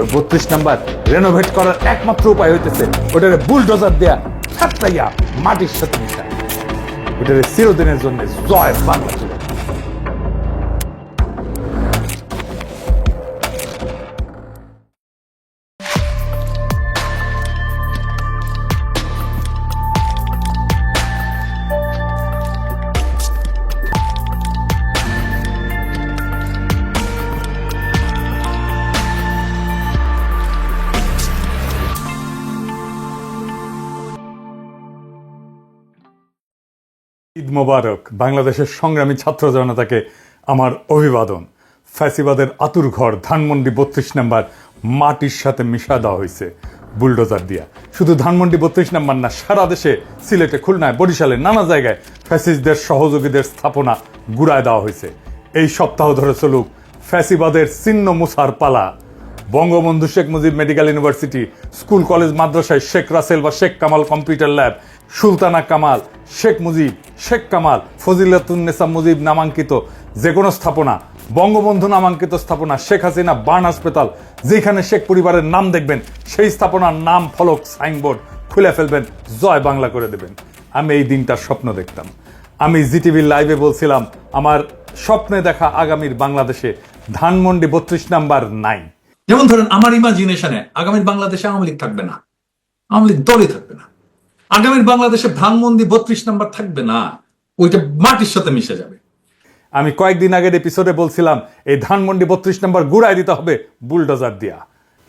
ওই 32 number renovate করার একমাত্র উপায় হইতেছে ওটারে বুলডোজার দেয়া ছাত্রাইয়া মাটির সাথে মিশা, ওটারে চিরদিনের জন্য জয় বাংলা ছিল। ঈদ মোবারক। বাংলাদেশের সংগ্রামী ছাত্র জনতাকে আমার অভিবাদন। ফ্যাসিবাদের আতুর ঘর ধানমন্ডি 32 নাম্বার মাটির সাথে মিশা দেওয়া হয়েছে বুলডোজার দিয়া। শুধু ধানমন্ডি 32 নাম্বার না, সারা দেশে, সিলেটে, খুলনায়, বরিশালে, নানা জায়গায় ফ্যাসিস্টদের সহযোগীদের স্থাপনা গুড়ায় দেওয়া হয়েছে। এই সপ্তাহ ধরে চলুক ফ্যাসিবাদের চিহ্ন মুছার পালা। Bangabandhu Sheikh Mujib medical university, school college মাদ্রাসায় শেখ রাসেল বা শেখ কামাল কম্পিউটার ল্যাব, সুলতানা কামাল, শেখ মুজিব, শেখ কামাল, ফজিলাতুন্নেসা মুজিব নামাঙ্কিত যে কোনো স্থাপনা, বঙ্গবন্ধু নামাঙ্কিত স্থাপনা, শেখ হাসিনা বার্ন হাসপাতাল, যেখানে শেখ পরিবারের নাম দেখবেন সেই স্থাপনার নাম ফলক সাইনবোর্ড খুলে ফেলবেন, জয় বাংলা করে দেবেন। আমি এই দিনটার স্বপ্ন দেখতাম। আমি জিটিভির লাইভে বলছিলাম আমার স্বপ্নে দেখা আগামীর বাংলাদেশে ধানমন্ডি 32 নাম্বার নাই। যেমন ধরেন আমার ইমাজিনেশনে আগামীর বাংলাদেশে আওয়ামী লীগ থাকবে না, আওয়ামী লীগ দলই থাকবে না। আগামীর বাংলাদেশে ধানমন্ডি 32 নাম্বার থাকবে না, ওইটা মাটির সাথে মিশে যাবে। আমি কয়েকদিন আগের এপিসোডে বলছিলাম এই ধানমন্ডি 32 নাম্বার গুড়ায় দিতে হবে বুলডোজার দিয়া।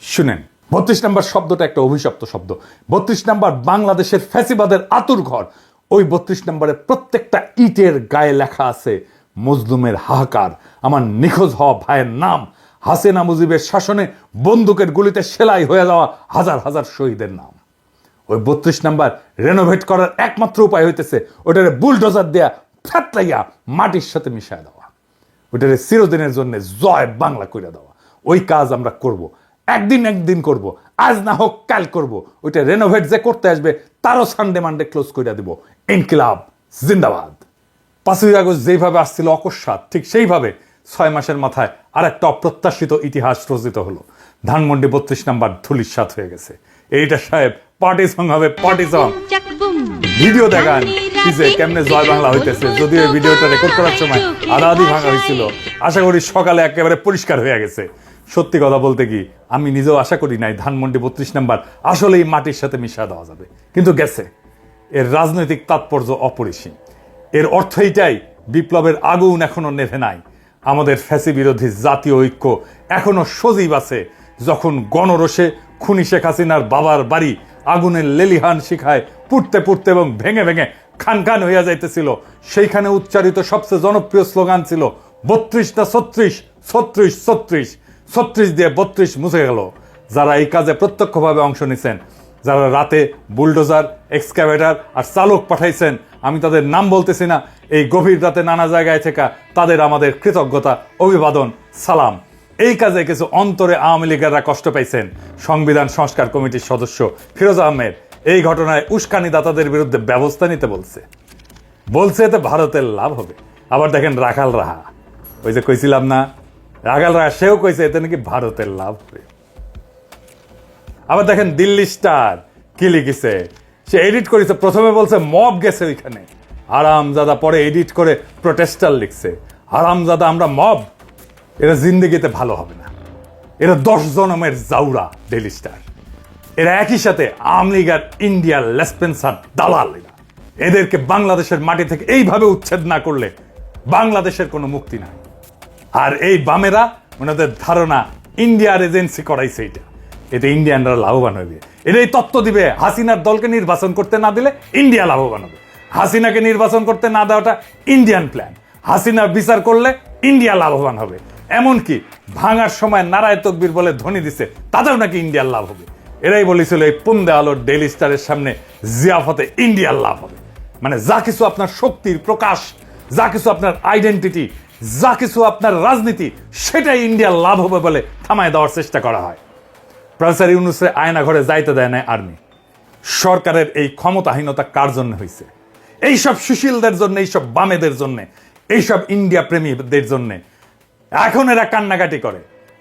শুনেন, 32 নাম্বার শব্দটা একটা অভিশপ্ত শব্দ। 32 নাম্বার বাংলাদেশের ফ্যাসিবাদের আতুর ঘর। ওই 32 নাম্বারের প্রত্যেকটা ইটের গায়ে লেখা আছে মজলুমের হাহাকার, আমার নিখোঁজ হওয়া ভাইয়ের নাম, হাসিনা মুজিবের শাসনে বন্দুকের গুলিতে সেলাই হয়ে যাওয়া হাজার হাজার শহীদের নাম। ওই 32 নাম্বার রেনোভেট করার একমাত্র উপায় হইতেছে ওটারে বুলডোজার দেয়া ফ্যাতলাইয়া মাটির সাথে মিশায় দেওয়া, ওটারে চিরদিনের জন্য জয় বাংলা করে দেওয়া। ওই কাজ আমরা করব, একদিন করব, আজ না হোক কাল করব। ওইটা রেনোভেট যে করতে আসবে তারও সানডে মানডে ক্লোজ করে দিব। ইনকিলাব জিন্দাবাদ। 5ই আগস্ট যেইভাবে আসছিল অকস্মাৎ, ঠিক সেইভাবে 6 মাসের মাথায় আর একটা অপ্রত্যাশিত ইতিহাস রচিত হলো। ধানমন্ডি 32 নাম্বার ধুলিস্যাৎ হয়ে গেছে। এইটা সাহেব পার্টি সং হবে, পার্টি সং। ভিডিও দেখান যে কেমনে জয় বাংলা হইতেছে। যদিও এই ভিডিওটা রেকর্ড করার সময় আধা ভাঙা হয়েছিল, আশা করি সকালে একেবারে পরিষ্কার হয়ে গেছে। সত্যি কথা বলতে কি, আমি নিজেও আশা করি নাই ধানমন্ডি 32 নাম্বার আসলেই মাটির সাথে মিশা দেওয়া যাবে, কিন্তু গেছে। এর রাজনৈতিক তাৎপর্য অপরিসীম। এর অর্থ এইটাই, বিপ্লবের আগুন এখনো নেভে নাই। আমাদের ফ্যাসি বিরোধী জাতীয় ঐক্য এখনো সজীব আছে। যখন গণরোষে খুনি শেখ হাসিনার বাবার বাড়ি আগুনের লেলিহান শিখায় পুড়তে পুড়তে এবং ভেঙে ভেঙে খান খান হইয়া যাইতেছিল, সেইখানে উচ্চারিত সবচেয়ে জনপ্রিয় স্লোগান ছিল 32 না 36, 36, 36, 36 দিয়ে 32 মুছে গেল। যারা এই কাজে প্রত্যক্ষভাবে অংশ নিছেন, যারা রাতে বুলডোজার, এক্সকাভেটর আর চালক পাঠাইছেন, আমি তাদের নাম বলতেছি না, এই গভীর রাতে নানা জায়গায় থেকে তাদের আমাদের কৃতজ্ঞতা, অভিবাদন, সালাম। এই কাজে কিছু অন্তরে আওয়ামী লীগেররা কষ্ট পাইছেন। সংবিধান সংস্কার কমিটির সদস্য ফিরোজ আহমেদ এই ঘটনায় উস্কানিদাতাদের বিরুদ্ধে ব্যবস্থা নিতে বলছে এতে ভারতের লাভ হবে। আবার দেখেন রাখাল রাহা, ওই যে কইছিলাম না, রাখাল রাহা সেও কইছে এতে নাকি ভারতের লাভ হবে। আবার দেখেন দিল্লি স্টার কি লিখেছে, সে এডিট করেছে, প্রথমে বলছে মব গেছে ওইখানে, হারামজাদা পরে এডিট করে প্রোটেস্টার লিখছে। হারামজাদা আমরা মব, এরা জিন্দেগিতে ভালো হবে না, এরা 10 জনমের জাউরা ডেইলি স্টার। এরা একই সাথে আওয়ামী লীগ আর ইন্ডিয়ার লেসপেন্সার দালাল। এদেরকে বাংলাদেশের মাটি থেকে এইভাবে উচ্ছেদ না করলে বাংলাদেশের কোনো মুক্তি নাই। আর এই বামেরা, ওনাদের ধারণা ইন্ডিয়ার এজেন্সি করাইছে এইটা, এতে ইন্ডিয়ানরা লাভবান হবে। এটাই তত্ত্ব দিবে হাসিনার দলকে নির্বাচন করতে না দিলে ইন্ডিয়া লাভবান হবে, হাসিনাকে নির্বাচন করতে না দেওয়াটা ইন্ডিয়ান প্ল্যান, হাসিনার বিচার করলে ইন্ডিয়া লাভবান হবে। এমনকি ভাঙার সময় নারায় তকবীর বলে ধ্বনি দিছে, তাতেও নাকি ইন্ডিয়ার লাভ হবে। এরাই বলেছিল এই পুন্দে আলোর ডেইলি স্টারের সামনে জিয়াফতে ইন্ডিয়ার লাভ হবে। মানে যা কিছু আপনার শক্তির প্রকাশ, যা কিছু আপনার আইডেন্টিটি, যা কিছু আপনার রাজনীতি, সেটাই ইন্ডিয়ার লাভ হবে বলে থামায় দেওয়ার চেষ্টা করা হয়। প্রফেসর ইউনূসের আয়না ঘরে যাইতে দেয় না আর্মি। সরকারের এই ক্ষমতাহীনতা কার জন্য হয়েছে? এইসব সুশীলদের জন্য, এইসব বামেদের জন্য, এইসব ইন্ডিয়া প্রেমীদের জন্য। এখন এরা কান্নাকাটি করে,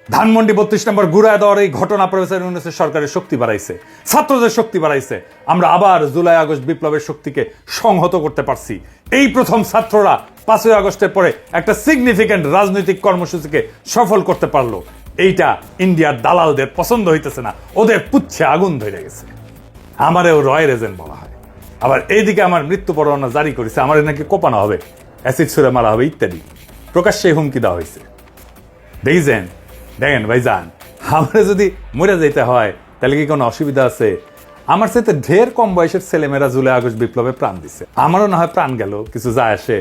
ধানমন্ডি 32 নম্বর গুড়ায় দেওয়ার এই ঘটনা প্রফেসর ইউনূসের সরকারের শক্তি বাড়াইছে, ছাত্রদের শক্তি বাড়াইছে। আমরা আবার জুলাই আগস্ট বিপ্লবের শক্তিকে সংহত করতে পারছি। এই প্রথম ছাত্ররা 5ই আগস্টের পরে একটা সিগনিফিক্যান্ট রাজনৈতিক কর্মসূচিকে সফল করতে পারলো। এইটা ইন্ডিয়ার দালালদের পছন্দ হইতেছে না, ওদের পুচ্ছে আগুন ধরে গেছে। আমারেও রয়ের এজেন্ট বলা হয়। আবার এইদিকে আমার মৃত্যু পরোয়ানা জারি করেছে, আমার নাকি কোপানো হবে, অ্যাসিড ছুড়ে মারা হবে ইত্যাদি প্রকাশ্যে হুমকি দেওয়া হয়েছে। দেখেন ভাইজান, আমরা যদি মরে যেতে হয় তাহলে কি কোনো অসুবিধা আছে? আমার সাথে ঢের কম বয়সের ছেলেমেয়েরা জুলাই আগস্ট বিপ্লবে প্রাণ দিছে, আমারও না হয় প্রাণ গেল, কিছু যায় আসে।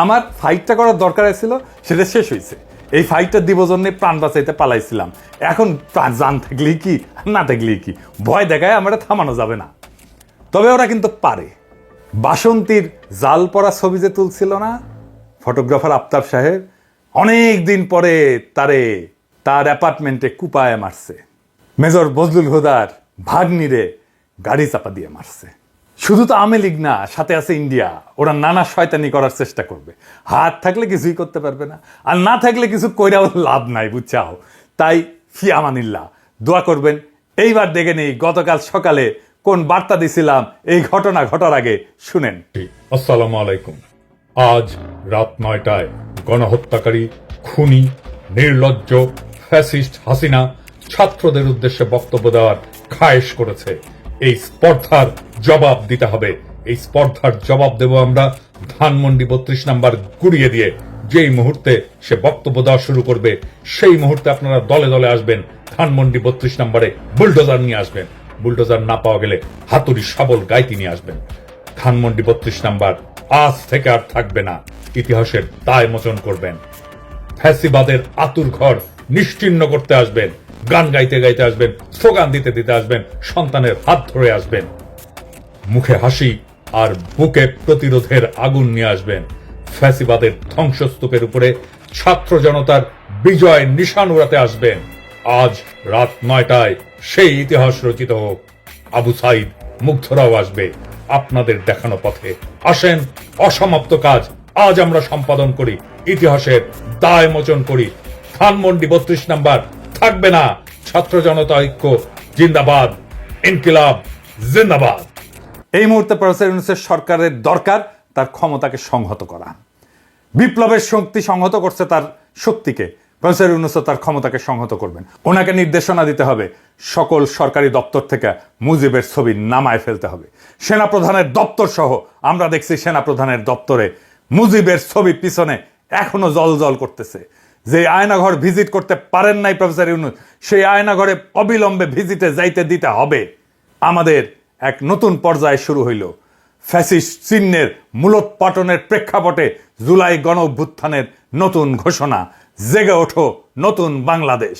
আমার ফাইটটা করার দরকার ছিল, সেটা শেষ হয়েছে। এই ফাইটটা দিব জন্য প্রাণ বাঁচাইতে পালাইছিলাম। এখন প্রাণ জান থাকলেই কি না থাকলেই কি, ভয় দেখায় আমরা থামানো যাবে না। তবে ওরা কিন্তু পারে। বাসন্তীর জাল পরা ছবি যে তুলছিল না ফটোগ্রাফার আফতাব সাহেব, অনেক দিন পরে তার অ্যাপার্টমেন্টে কুপায় মারছে। মেজর বজলুল হুদার ভাগ্নিরে গাড়ি চাপা দিয়ে মারছে। শুধু তো আওয়ামী লীগ না, সাথে আছে ইন্ডিয়া। ওরা নানা শয়তানি করার চেষ্টা করবে। হাত থাকলে কিছুই করতে পারবে না, আর না থাকলে কিছু কইরাও লাভ নাই, বুঝছাও। তাই ফিয়ামানিল্লাহ, দোয়া করবেন। এইবার দেখে নেই গতকাল সকালে কোন বার্তা দিছিলাম এই ঘটনা ঘটার আগে, শুনেন। আসসালামু আলাইকুম। আজ রাত 9টায় গণহত্যাকারী, খুনি, নির্লজ্জ ফ্যাসিস্ট হাসিনা ছাত্রদের উদ্দেশ্যে বক্তব্য দেওয়ার খায়েশ করেছে। এই স্পর্ধার জবাব দিতে হবে। এই স্পর্ধার জবাব দেব আমরা ধানমন্ডি 32 নাম্বার গুড়িয়ে দিয়ে। যেই মুহূর্তে সে বক্তব্য দেওয়া শুরু করবে সেই মুহূর্তে আপনারা দলে দলে আসবেন, ধানমন্ডি 32 নাম্বারে বুলডোজার নিয়ে আসবেন। বুলডোজার না পাওয়া গেলে হাতুড়ি শাবল গাইতি নিয়ে আসবেন। ধানমন্ডি 32 নাম্বার আজ থেকে আর থাকবে না। ইতিহাসের দায় মোচন করবেন। ফ্যাসিবাদের আতুর ঘর নিশ্চিহ্ন করতে আসবেন। গান গাইতে গাইতে আসবেন, স্লোগান দিতে দিতে আসবেন, সন্তানের হাত ধরে আসবেন। মুখে হাসি আর বুকে প্রতিরোধের আগুন নিয়ে আসবেন। ফ্যাসিবাদের ধ্বংসস্তূপের উপরে ছাত্র জনতার বিজয় নিশান উড়াতে আসবেন। আজ রাত 9টায় সেই ইতিহাস রচিত হোক। আবু সাইদ, মুগ্ধরাও আসবে আপনাদের দেখানো পথে। আসেন, অসমাপ্ত কাজ আজ আমরা সম্পাদন করি, ইতিহাসের দায় মোচন করি। ধানমন্ডি 32 নাম্বার থাকবে না। ছাত্র জনতা ঐক্য জিন্দাবাদ, ইনকিলাব জিন্দাবাদ। এই মুহূর্তে প্রফেসর ইউনূসের সরকারের দরকার তার ক্ষমতাকে সংহত করা। বিপ্লবের শক্তি সংহত করছে তার শক্তিকে, প্রফেসর ইউনূস তার ক্ষমতাকে সংহত করবেন। ওনাকে নির্দেশনা দিতে হবে, সকল সরকারি দপ্তর থেকে মুজিবের ছবি নামায় ফেলতে হবে। সেনাপ্রধানের দপ্তর সহ আমরা দেখছি সেনাপ্রধানের দপ্তরে মুজিবের ছবি পিছনে এখনো জল করতেছে। যে আয়নাঘর ভিজিট করতে পারেন নাই প্রফেসর ইউনূস, সেই আয়নাঘরে অবিলম্বে ভিজিটে যাইতে দিতে হবে। আমাদের এক নতুন পর্যায়ে শুরু হইল। ফ্যাসিস্ট চিহ্নের মূলোৎপাটনের প্রেক্ষাপটে জুলাই গণ অভ্যুত্থানের নতুন ঘোষণা, জেগে ওঠো নতুন বাংলাদেশ।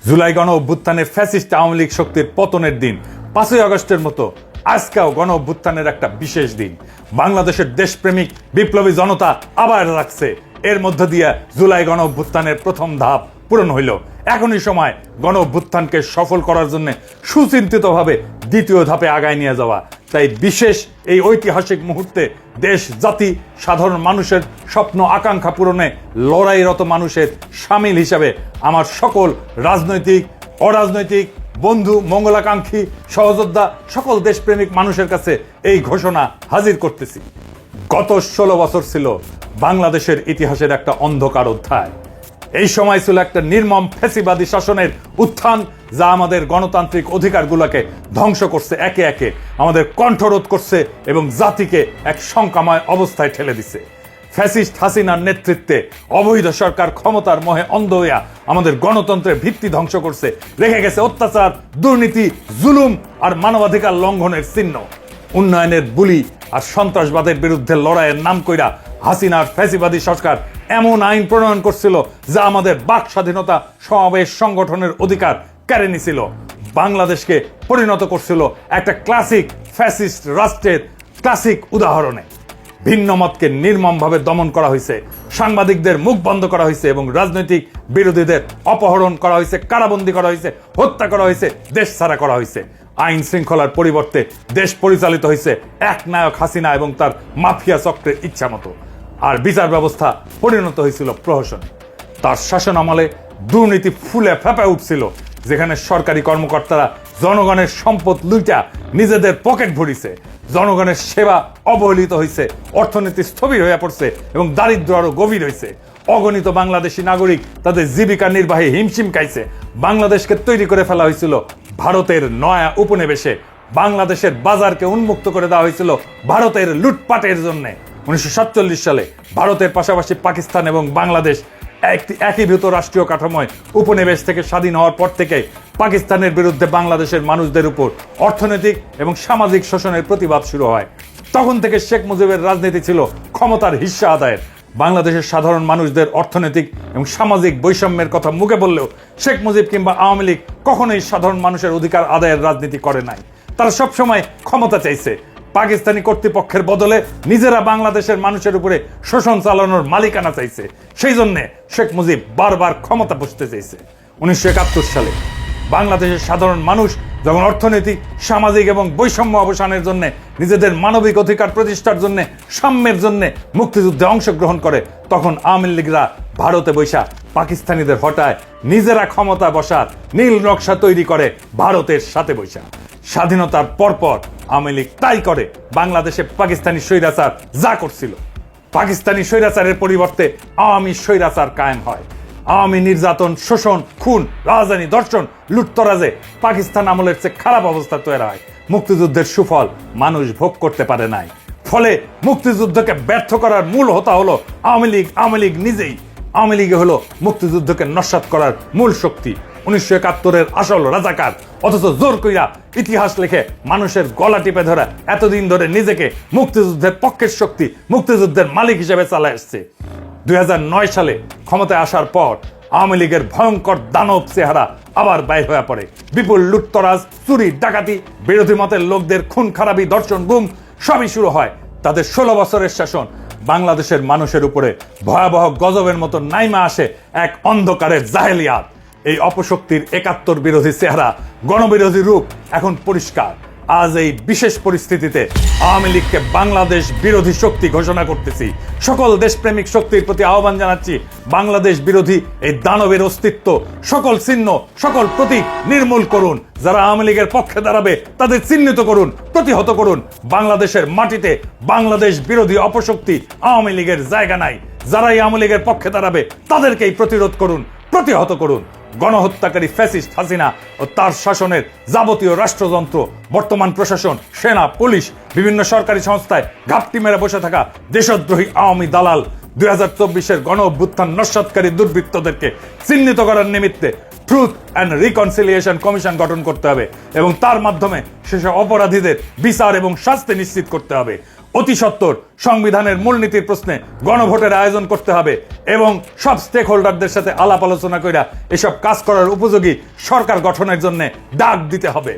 জুলাই গণ অভ্যুত্থানের ফ্যাসিস্ট আওয়ামী লীগ শক্তির পতনের দিন 5ই আগস্টের মতো আজকেও গণ অভ্যুত্থানের একটা বিশেষ দিন। বাংলাদেশের দেশপ্রেমিক বিপ্লবী জনতা আবার রাখছে। এর মধ্য দিয়ে জুলাই গণ অভ্যুত্থানের প্রথম ধাপ পূরণ হইল। এখনই সময় গণ অভ্যুত্থানকে সফল করার জন্য সুচিন্তিতভাবে দ্বিতীয় ধাপে আগায় নিয়ে যাওয়া। তাই বিশেষ এই ঐতিহাসিক মুহূর্তে দেশ, জাতি, সাধারণ মানুষের স্বপ্ন আকাঙ্ক্ষা পূরণে লড়াইরত মানুষের সামিল হিসাবে আমার সকল রাজনৈতিক, অরাজনৈতিক বন্ধু, মঙ্গলাকাঙ্ক্ষী, সহযোদ্ধা, সকল দেশপ্রেমিক মানুষের কাছে এই ঘোষণা হাজির করতেছি। গত 16 বছর ছিল বাংলাদেশের ইতিহাসের একটা অন্ধকার অধ্যায়। এই সময় ছিল একটা নির্মম ফ্যাসিবাদী শাসনের উত্থান, যা আমাদের গণতান্ত্রিক অধিকারগুলোকে ধ্বংস করছে, একে একে আমাদের কণ্ঠরোধ করছে এবং জাতিকে এক শঙ্কাময় অবস্থায় ঠেলে দিছে। ফ্যাসিস্ট হাসিনার নেতৃত্বে অবৈধ সরকার ক্ষমতার মোহে অন্ধ হইয়া আমাদের গণতন্ত্রের ভিত্তি ধ্বংস করছে, রেখে গেছে অত্যাচার, দুর্নীতি, জুলুম আর মানবাধিকার লঙ্ঘনের চিহ্ন। উন্নয়নের বুলি আর সন্ত্রাসবাদের বিরুদ্ধে লড়াইয়ের নাম কইরা হাসিনার ফ্যাসিবাদী সরকার এমন আইন প্রণয়ন করছিল যা আমাদের বাক স্বাধীনতা, সমাবেশ, সংগঠনের অধিকার কেড়ে নিছিল। বাংলাদেশকে পরিণত করছিল একটা ক্লাসিক ফ্যাসিস্ট রাষ্ট্রের ক্লাসিক উদাহরণে। ভিন্ন মতকে নির্মমভাবে দমন করা হয়েছে, সাংবাদিকদের মুখ বন্ধ করা হয়েছে এবং রাজনৈতিক বিরোধীদের অপহরণ করা হয়েছে, কারাবন্দী করা হয়েছে, হত্যা করা হয়েছে, দেশ ছাড়া করা হয়েছে। আইন শৃঙ্খলার পরিবর্তে দেশ পরিচালিত হয়েছে এক নায়ক হাসিনা এবং তার মাফিয়া চক্রের ইচ্ছা মতো। আর বিচার ব্যবস্থা পরিণত হয়েছিল প্রহসনে। তার শাসন আমলে দুর্নীতি ফুলে ফেঁপে উঠছিল, যেখানে সরকারি কর্মকর্তারা জনগণের সম্পদ লুইটা নিজেদের পকেট ভরিছে, জনগণের সেবা অবহেলিত হয়েছে, অর্থনীতি স্থবির হয়ে পড়ছে এবং দারিদ্র আরো গভীর হয়েছে। অগণিত বাংলাদেশি নাগরিক তাদের জীবিকা নির্বাহে হিমশিম খাইছে। বাংলাদেশকে তৈরি করে ফেলা হয়েছিল ভারতের নয়া উপনিবেশে। বাংলাদেশের বাজারকে উন্মুক্ত করে দেওয়া হয়েছিল ভারতের লুটপাটের জন্য। 1947 সালে ভারতের পাশাপাশি পাকিস্তান এবং বাংলাদেশ একীভূত রাষ্ট্রীয় কাঠামোয় উপনিবেশ থেকে স্বাধীন হওয়ার পর থেকে পাকিস্তানের বিরুদ্ধে বাংলাদেশের মানুষদের উপর অর্থনৈতিক এবং সামাজিক শোষণের প্রতিবাদ শুরু হয়। তখন থেকে শেখ মুজিবের রাজনীতি ছিল ক্ষমতার হিস্সা আদায়ের। বাংলাদেশের সাধারণ মানুষদের অর্থনৈতিক এবং সামাজিক বৈষম্যের কথা মুখে বললেও শেখ মুজিব কিংবা আওয়ামী লীগ কখনোই সাধারণ মানুষের অধিকার আদায়ের রাজনীতি করে নাই। তারা সবসময় ক্ষমতা চাইছে, পাকিস্তানি কর্তৃপক্ষের বদলে নিজেরা বাংলাদেশের মানুষের উপরে শোষণ চালানোর মালিকানা চাইছে। সেই জন্য শেখ মুজিব বারবার ক্ষমতা বসতে চাইছে। 1971 সালে বাংলাদেশের সাধারণ মানুষ যখন অর্থনৈতিক, সামাজিক এবং বৈষম্য অবসানের জন্য, নিজেদের মানবিক অধিকার প্রতিষ্ঠার জন্য, সাম্যের জন্য মুক্তিযুদ্ধে অংশগ্রহণ করে, তখন আওয়ামী লীগরা ভারতে বৈশা পাকিস্তানিদের হটায় নিজেরা ক্ষমতা বসার নীল নকশা তৈরি করে ভারতের সাথে বৈশা। স্বাধীনতার পরপর আওয়ামী লীগ তাই করে। বাংলাদেশে পাকিস্তানি স্বৈরাচার যা করছিল, পাকিস্তানি স্বৈরাচারের পরিবর্তে আওয়ামী স্বৈরাচার কায়েম হয়। আওয়ামী নির্যাতন, শোষণ, খুন, রাজধানী ধর্ষণ, লুটতরাজে পাকিস্তান আমলের চেয়ে খারাপ অবস্থা তৈরি হয়। মুক্তিযুদ্ধের সুফল মানুষ ভোগ করতে পারে নাই। ফলে মুক্তিযুদ্ধকে ব্যর্থ করার মূল হোতা হলো আওয়ামী লীগ নিজেই। আওয়ামী লীগ হলো মুক্তিযুদ্ধকে নস্যাৎ করার মূল শক্তি। 1971-এর আসল রাজাকার, অথচ জোর কইরা ইতিহাস লিখে মানুষের গলা টিপে ধরা এতদিন ধরে নিজেকে মুক্তিযুদ্ধের পক্ষের শক্তি, মুক্তিযুদ্ধের মালিক হিসেবে চালায় আসছে। 2009 সালে ক্ষমতায় আসার পর আওয়ামী লীগের ভয়ঙ্কর দানব চেহারা আবার বাইর হয়ে পড়ে। বিপুল লুটতরাজ, চুরি, ডাকাতি, বিরোধী মতের লোকদের খুন খারাপি, ধর্ষণ, গুম সবই শুরু হয়। তাদের 16 বছরের শাসন বাংলাদেশের মানুষের উপরে ভয়াবহ গজবের মতো নাইমা আসে এক অন্ধকারের জাহেলিয়াত। এই অপশক্তির 71 বিরোধী চেহারা, গণবিরোধী রূপ এখন পরিষ্কার। আজ এই বিশেষ পরিস্থিতিতে আওয়ামী লীগকে বাংলাদেশ বিরোধী শক্তি ঘোষণা করতেছি। সকল দেশপ্রেমিক শক্তির প্রতি আহ্বান জানাচ্ছি, বাংলাদেশ বিরোধী এই দানবের অস্তিত্ব, সকল চিহ্ন, সকল প্রতীক নির্মূল করুন। যারা আওয়ামী লীগের পক্ষে দাঁড়াবে তাদের চিহ্নিত করুন, প্রতিহত করুন। বাংলাদেশের মাটিতে বাংলাদেশ বিরোধী অপশক্তি আওয়ামী লীগের জায়গা নাই। যারাই আওয়ামী লীগের পক্ষে দাঁড়াবে তাদেরকেই প্রতিরোধ করুন, প্রতিহত করুন। গণহত্যাকারী ফ্যাসিস্ট হাসিনা ও তার শাসনের যাবতীয় রাষ্ট্রযন্ত্র, বর্তমান প্রশাসন, সেনা, পুলিশ, বিভিন্ন সরকারি সংস্থায় ঘাপটি মেরে বসে থাকা দেশদ্রোহী আওয়ামী দালাল 2024-এর গণ অভ্যুত্থান নস্যাৎকারী দুর্বৃত্তদেরকে চিহ্নিত করার নিমিত্তে ট্রুথ অ্যান্ড রিকনসিলিয়েশন কমিশন গঠন করতে হবে এবং তার মাধ্যমে সেসব অপরাধীদের বিচার এবং শাস্তি নিশ্চিত করতে হবে। অতি সত্বর সংবিধানের মূলনীতির প্রশ্নে গণভোটের আয়োজন করতে হবে এবং সব স্টেক হোল্ডারদের সাথে আলাপ আলোচনা কইরা এসব কাজ করার উপযোগী সরকার গঠনের জন্য ডাক দিতে হবে।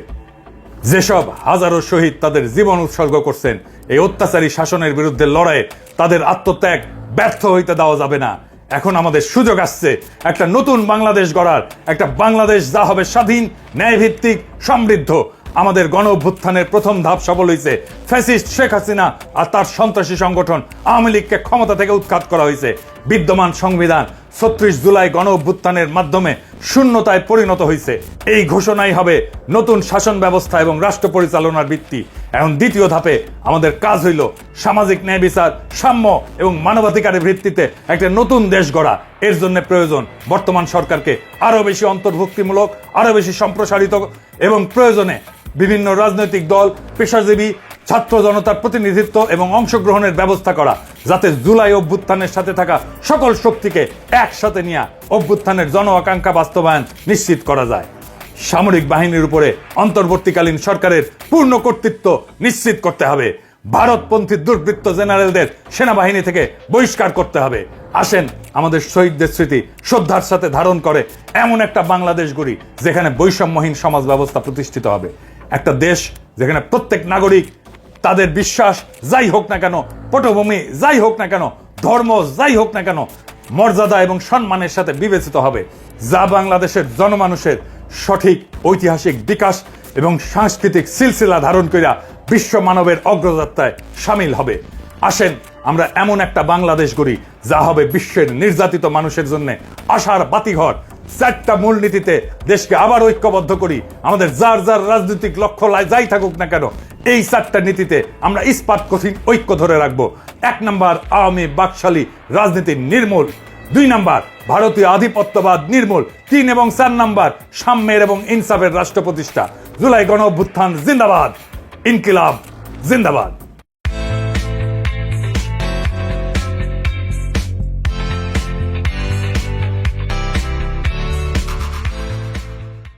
যেসব হাজারো শহীদ তাদের জীবন উৎসর্গ করছেন এই অত্যাচারী শাসনের বিরুদ্ধে লড়াইয়ে, তাদের আত্মত্যাগ ব্যর্থ হইতে দেওয়া যাবে না। এখন আমাদের সুযোগ আসছে একটা নতুন বাংলাদেশ গড়ার, একটা বাংলাদেশ যা হবে স্বাধীন, ন্যায়ভিত্তিক, সমৃদ্ধ। আমাদের গণ অভ্যুত্থানের প্রথম ধাপ সফল হয়েছে। ফ্যাসিস্ট শেখ হাসিনা আর তার সন্ত্রাসী সংগঠন আওয়ামী লীগকে ক্ষমতা থেকে উৎখাত করা হয়েছে। বিদ্যমান সংবিধান 36 জুলাই গণ অভ্যুত্থানের মাধ্যমে শূন্যতায় পরিণত হয়েছে। এই ঘোষণাই হবে নতুন শাসন ব্যবস্থা এবং রাষ্ট্র পরিচালনার ভিত্তি। এখন দ্বিতীয় ধাপে আমাদের কাজ হইল সামাজিক ন্যায় বিচার, সাম্য এবং মানবাধিকারের ভিত্তিতে একটা নতুন দেশ গড়া। এর জন্য প্রয়োজন বর্তমান সরকারকে আরো বেশি অন্তর্ভুক্তিমূলক, আরো বেশি সম্প্রসারিত এবং প্রয়োজনে বিভিন্ন রাজনৈতিক দল, পেশাজীবী, ছাত্র জনতার প্রতিনিধিত্ব এবং অংশগ্রহণের ব্যবস্থা করা, যাতে জুলাই অভ্যুত্থানের সাথে থাকা সকল শক্তিকে একসাথে নিয়ে অভ্যুত্থানের জন আকাঙ্ক্ষা বাস্তবায়ন নিশ্চিত করা যায়। সামরিক বাহিনীর উপরে অন্তর্বর্তীকালীন সরকারের পূর্ণ কর্তৃত্ব নিশ্চিত করতে হবে। ভারতপন্থী দুর্বৃত্ত জেনারেলদের সেনাবাহিনী থেকে বহিষ্কার করতে হবে। আসেন আমাদের শহীদদের স্মৃতি শ্রদ্ধার সাথে ধারণ করে এমন একটা বাংলাদেশ গড়ি যেখানে বৈষম্যহীন সমাজ ব্যবস্থা প্রতিষ্ঠিত হবে। একটা দেশ যেখানে প্রত্যেক নাগরিক তাদের বিশ্বাস যাই হোক না কেন, পটভূমি যাই হোক না কেন, ধর্ম যাই হোক না কেন, মর্যাদা এবং সম্মানের সাথে বিবেচিত হবে, যা বাংলাদেশের জনমানুষের সঠিক ঐতিহাসিক বিকাশ এবং সাংস্কৃতিক সিলসিলা ধারণ কইরা বিশ্ব মানবের অগ্রযাত্রায় সামিল হবে। আসেন আমরা এমন একটা বাংলাদেশ গড়ি যা হবে বিশ্বের নির্যাতিত মানুষের জন্য আশার বাতিঘর। 4টা মূলনীতিতে দেশকে আবার ঐক্যবদ্ধ করি। আমাদের যার যার রাজনৈতিক লক্ষ্য যাই থাকুক না কেন, এই 4টা নীতিতে আমরা ইস্পাত কঠিন ঐক্য ধরে রাখবো। 1 নাম্বার, আওয়ামী বাকশালী রাজনীতি নির্মূল। 2 নাম্বার, ভারতীয় আধিপত্যবাদ নির্মূল। 3 এবং 4 নাম্বার, সাম্যের এবং ইনসাফের রাষ্ট্র প্রতিষ্ঠা। জুলাই গণ অভ্যুত্থান জিন্দাবাদ, ইনকিলাব জিন্দাবাদ।